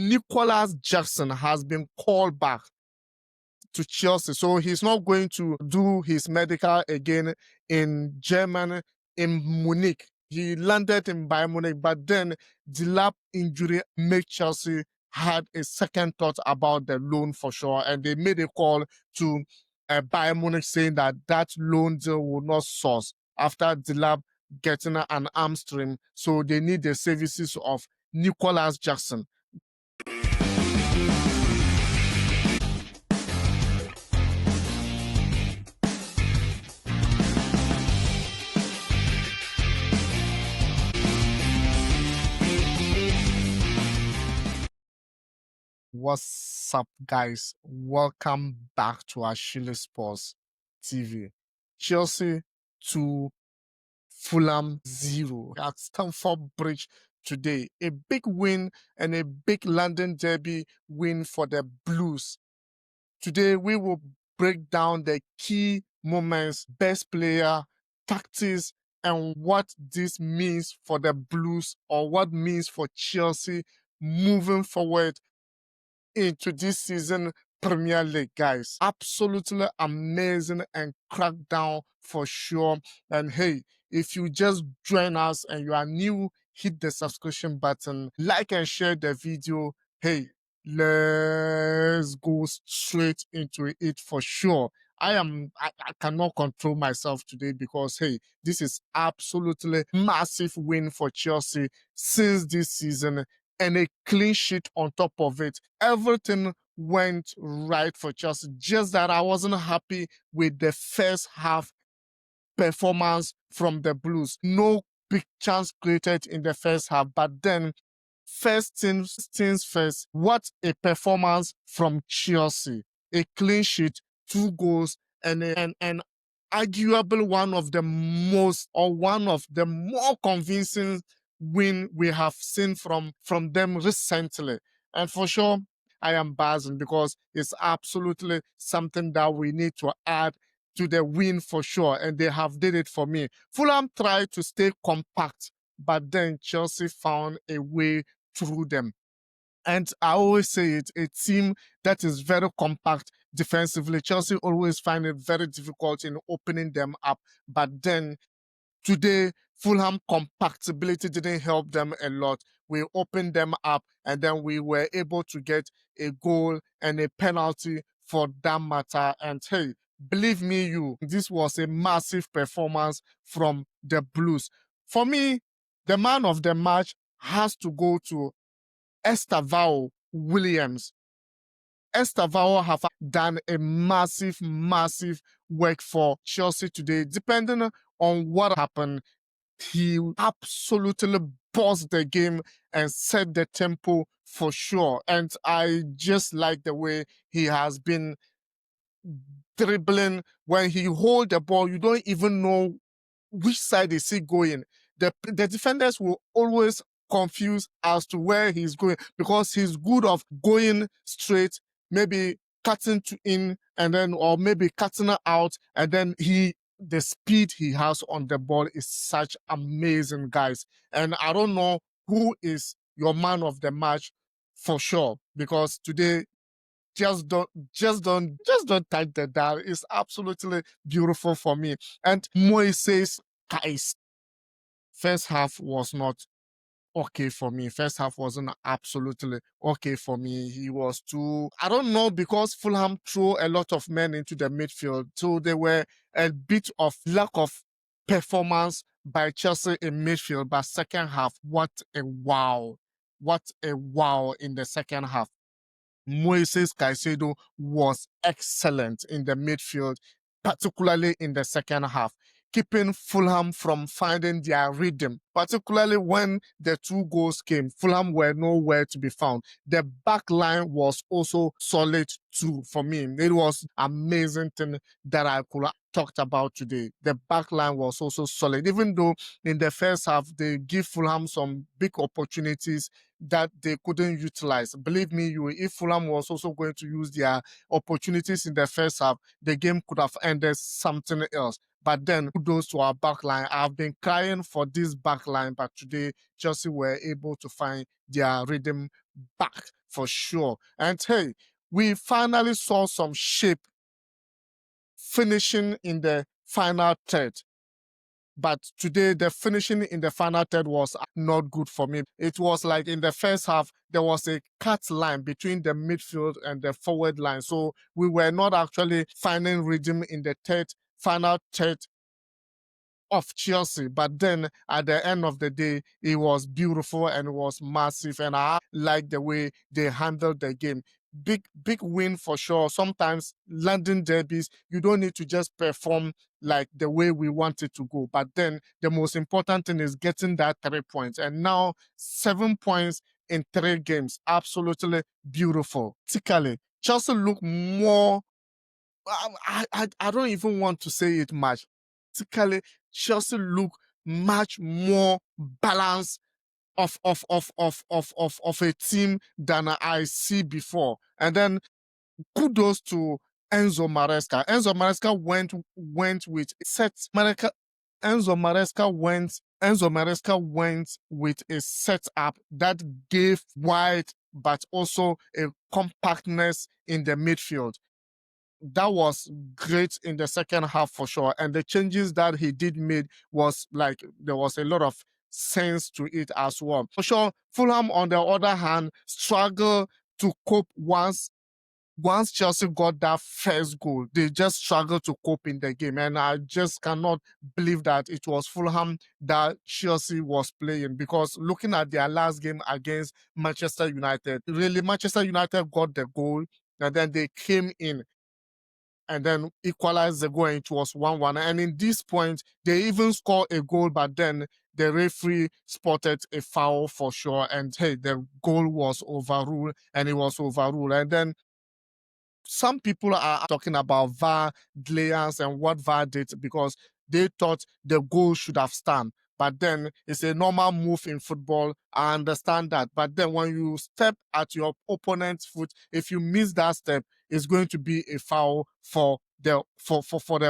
Nicholas Jackson has been called back to Chelsea. So he's not going to do his medical again in Germany, in Munich. He landed in Bayern Munich, but then the lap injury made Chelsea had a second thought about the loan for sure. And they made a call to Bayern Munich saying that that loan deal will not source after the lab getting an hamstring. So they need the services of Nicholas Jackson. What's up, guys? Welcome back to Ashili Sports TV. Chelsea 2, Fulham 0 at Stamford Bridge today. A big win and a big London derby win for the Blues. Today, we will break down the key moments, best player, tactics, and what this means for the Blues or what means for Chelsea moving forward into this season Premier League, guys. Absolutely amazing and crackdown for sure. And hey, if you just join us and you are new, hit the subscription button, like and share the video. Hey, let's go straight into it for sure. I cannot control myself today because, hey, this is absolutely massive win for Chelsea since this season and a clean sheet on top of it. Everything went right for Chelsea. Just that I wasn't happy with the first half performance from the Blues. No big chance created in the first half, but then first things first, what a performance from Chelsea. A clean sheet, 2 goals, and an arguable one of the most or one of the more convincing win we have seen from them recently. And for sure, I am buzzing because it's absolutely something that we need to add to the win for sure. And they have did it for me. Fulham tried to stay compact, but then Chelsea found a way through them. And I always say it, a team that is very compact defensively, Chelsea always find it very difficult in opening them up. But then today, Fulham compactability didn't help them a lot. We opened them up and then we were able to get a goal and a penalty for that matter. And hey, believe me, this was a massive performance from the Blues. For me, the man of the match has to go to Estavao Williams. Estavao have done a massive work for Chelsea today. Depending on what happened, he absolutely bossed the game and set the tempo for sure. And I just like the way he has been dribbling. When he hold the ball, you don't even know which side is he going. The defenders will always confused as to where he's going because he's good of going straight, maybe cutting to in and then or maybe cutting out, and then the speed he has on the ball is such amazing, guys. And I don't know who is your man of the match for sure, because today just don't touch the dial. It's absolutely beautiful for me. And Moises Caicedo, first half was not okay for me. First half wasn't absolutely okay for me. He was too, I don't know, because Fulham threw a lot of men into the midfield. So there were a bit of lack of performance by Chelsea in midfield. But second half, what a wow. What a wow in the second half. Moises Caicedo was excellent in the midfield, particularly in the second half, keeping Fulham from finding their rhythm, particularly when the 2 goals came. Fulham were nowhere to be found. The back line was also solid too for me. It was amazing thing that I could have talked about today. The back line was also solid, even though in the first half they give Fulham some big opportunities that they couldn't utilize. Believe me, if Fulham was also going to use their opportunities in the first half, the game could have ended something else. But then kudos to our backline. I've been crying for this backline, but today Chelsea were able to find their rhythm back. for sure. And hey, we finally saw some shape finishing in the final third. But today, the finishing in the final third was not good for me. It was like in the first half, there was a cut line between the midfield and the forward line. So we were not actually finding rhythm in the final third of Chelsea. But then at the end of the day, it was beautiful and it was massive. And I like the way they handled the game. Big win for sure. Sometimes London derbies, you don't need to just perform like the way we want it to go. But then the most important thing is getting that 3 points. And now 7 points in 3 games. Absolutely beautiful. Particularly, Chelsea look more I don't even want to say it much. Particularly, Chelsea look much more balanced of a team than I see before. And then kudos to Enzo Maresca. Enzo Maresca with set Maresca Enzo Maresca went with a setup that gave wide but also a compactness in the midfield. That was great in the second half for sure. And the changes that he did made was like there was a lot of sense to it as well. For sure, Fulham on the other hand struggled to cope once Chelsea got that first goal. They just struggled to cope in the game. And I just cannot believe that it was Fulham that Chelsea was playing, because looking at their last game against Manchester United, really Manchester United got the goal and then they came in and then equalized the goal and it was 1-1. And in this point, they even scored a goal, but then the referee spotted a foul for sure. And hey, the goal was overruled and it was overruled. And then some people are talking about VAR delayance and what VAR did because they thought the goal should have stand. But then it's a normal move in football. I understand that. But then when you step at your opponent's foot, if you miss that step, it's going to be a foul for the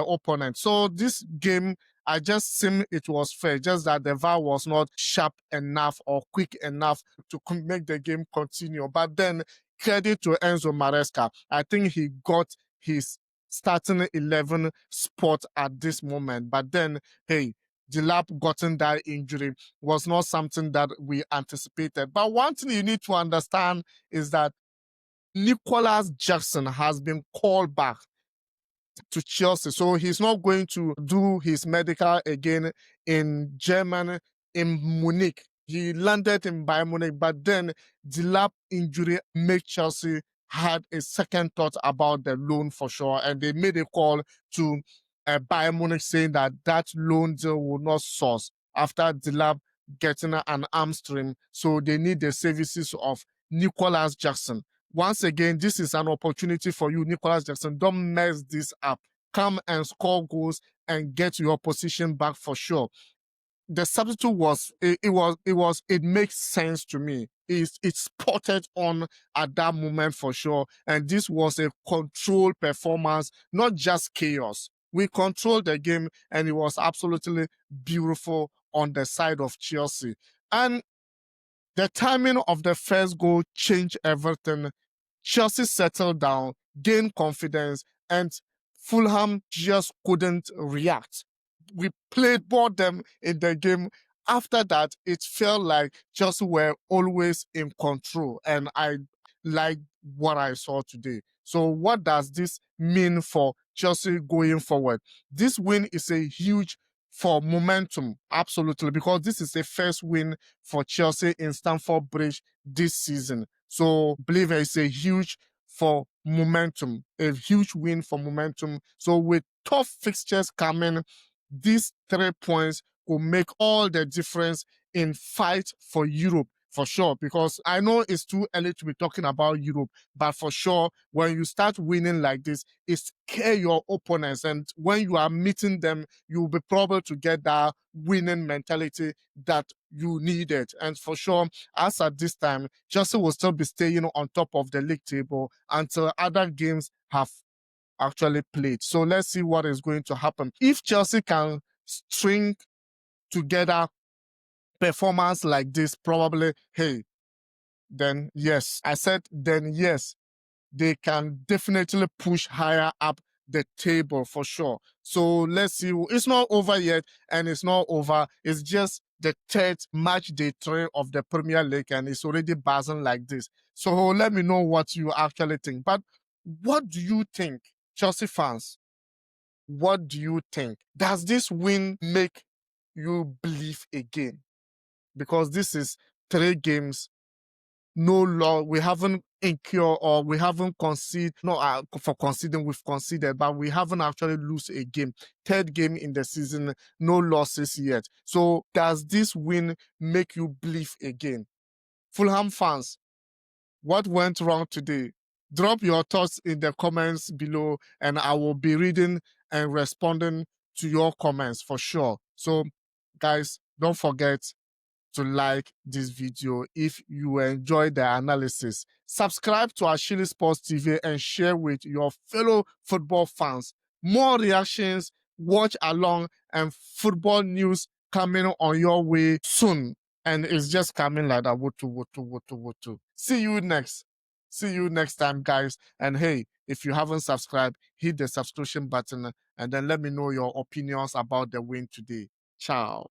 opponent. So this game, I just seem it was fair, just that the VAR was not sharp enough or quick enough to make the game continue. But then credit to Enzo Maresca. I think he got his starting 11 spot at this moment. But then, hey, Delap gotten that injury was not something that we anticipated. But one thing you need to understand is that Nicholas Jackson has been called back to Chelsea. So he's not going to do his medical again in Germany, in Munich. He landed in Bayern Munich, but then the lap injury made Chelsea had a second thought about the loan for sure. And they made a call to Bayern Munich saying that that loan deal will not source after the lab getting an hamstring. So they need the services of Nicholas Jackson. Once again, this is an opportunity for you, Nicholas Jackson. Don't mess this up. Come and score goals and get your position back for sure. The substitute it makes sense to me. It's spotted on at that moment for sure. And this was a controlled performance, not just chaos. We controlled the game and it was absolutely beautiful on the side of Chelsea. And the timing of the first goal changed everything. Chelsea settled down, gained confidence, and Fulham just couldn't react. We played both them in the game. After that, it felt like Chelsea were always in control, and I liked what I saw today. So what does this mean for Chelsea going forward? This win is a huge for momentum, absolutely, because this is the first win for Chelsea in Stamford Bridge this season. So I believe it's a huge for momentum, a huge win for momentum. So with tough fixtures coming, these 3 points will make all the difference in fight for Europe. For sure, because I know it's too early to be talking about Europe, but for sure, when you start winning like this, it scare your opponents. And when you are meeting them, you'll be probable to get that winning mentality that you needed. And for sure, as at this time, Chelsea will still be staying on top of the league table until other games have actually played. So let's see what is going to happen. If Chelsea can string together performance like this, probably, hey, then yes. I said, then yes, they can definitely push higher up the table for sure. So let's see. It's not over yet, and it's not over. It's just the third match day 3 of the Premier League, and it's already buzzing like this. So let me know what you actually think. But what do you think, Chelsea fans? What do you think? Does this win make you believe again? Because this is 3 games, no law. We haven't incurred or we haven't conceded. No, for conceding, we've conceded, but we haven't actually lose a game. 3rd game in the season, no losses yet. So does this win make you believe again? Fulham fans, what went wrong today? Drop your thoughts in the comments below, and I will be reading and responding to your comments for sure. So, guys, don't forget to like this video if you enjoy the analysis. Subscribe to Ashili Sports TV and share with your fellow football fans. More reactions, watch along, and football news coming on your way soon. And it's just coming like that. Woto. See you next. See you next time, guys. And hey, if you haven't subscribed, hit the subscription button and then let me know your opinions about the win today. Ciao.